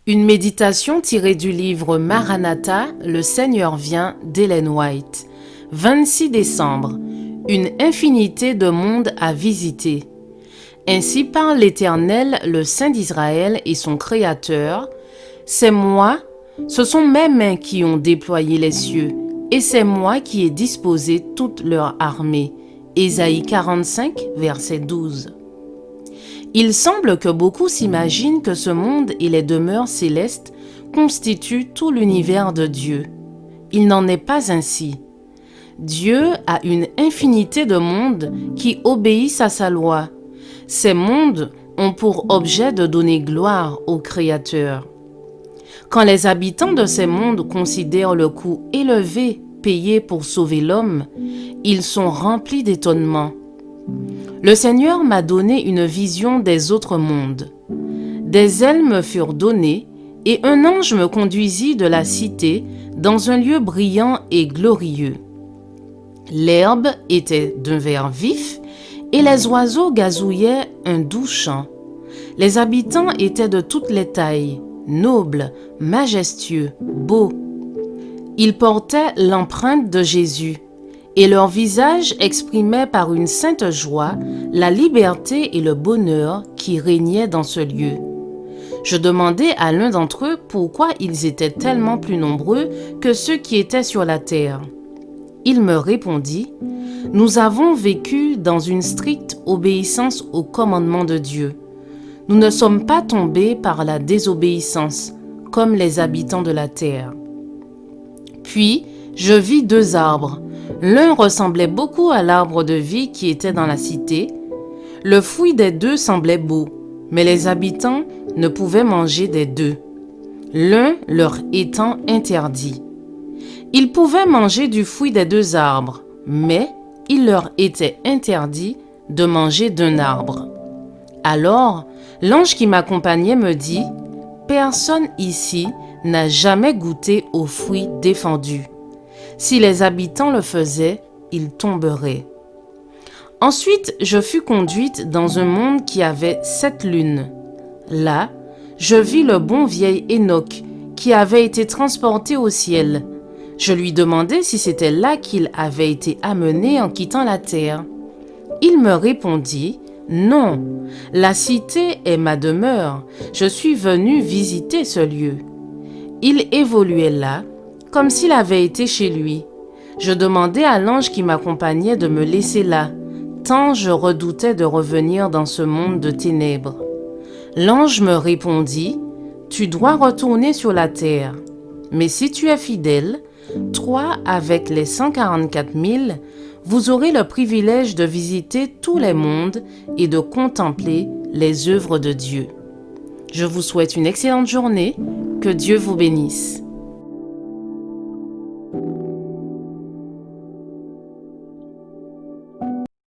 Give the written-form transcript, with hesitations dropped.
Une méditation tirée du livre Maranatha, Le Seigneur vient d'Ellen White. 26 décembre. Une infinité de mondes à visiter. Ainsi parle l'Éternel, le Saint d'Israël et son Créateur. C'est moi, ce sont mes mains qui ont déployé les cieux, et c'est moi qui ai disposé toute leur armée. Ésaïe 45, verset 12. Il semble que beaucoup s'imaginent que ce monde et les demeures célestes constituent tout l'univers de Dieu. Il n'en est pas ainsi. Dieu a une infinité de mondes qui obéissent à sa loi. Ces mondes ont pour objet de donner gloire au Créateur. Quand les habitants de ces mondes considèrent le coût élevé payé pour sauver l'homme, ils sont remplis d'étonnement. Le Seigneur m'a donné une vision des autres mondes. Des ailes me furent données, et un ange me conduisit de la cité dans un lieu brillant et glorieux. L'herbe était d'un vert vif, et les oiseaux gazouillaient un doux chant. Les habitants étaient de toutes les tailles, nobles, majestueux, beaux. Ils portaient l'empreinte de Jésus, et leur visage exprimait par une sainte joie la liberté et le bonheur qui régnaient dans ce lieu. Je demandai à l'un d'entre eux pourquoi ils étaient tellement plus nombreux que ceux qui étaient sur la terre. Il me répondit, « Nous avons vécu dans une stricte obéissance aux commandements de Dieu. Nous ne sommes pas tombés par la désobéissance, comme les habitants de la terre. » Puis, je vis deux arbres. L'un ressemblait beaucoup à l'arbre de vie qui était dans la cité. Le fruit des deux semblait beau, mais les habitants ne pouvaient manger des deux, l'un leur étant interdit. Ils pouvaient manger du fruit des deux arbres, mais il leur était interdit de manger d'un arbre. Alors, l'ange qui m'accompagnait me dit, « Personne ici n'a jamais goûté aux fruits défendus. Si les habitants le faisaient, ils tomberaient. » Ensuite, je fus conduite dans un monde qui avait 7 lunes. Là, je vis le bon vieil Enoch qui avait été transporté au ciel. Je lui demandai si c'était là qu'il avait été amené en quittant la terre. Il me répondit, « Non, la cité est ma demeure. Je suis venu visiter ce lieu. » Il évoluait là, comme s'il avait été chez lui. Je demandai à l'ange qui m'accompagnait de me laisser là, tant je redoutais de revenir dans ce monde de ténèbres. L'ange me répondit, « Tu dois retourner sur la terre, mais si tu es fidèle, toi avec les 144 000, vous aurez le privilège de visiter tous les mondes et de contempler les œuvres de Dieu. » Je vous souhaite une excellente journée, que Dieu vous bénisse.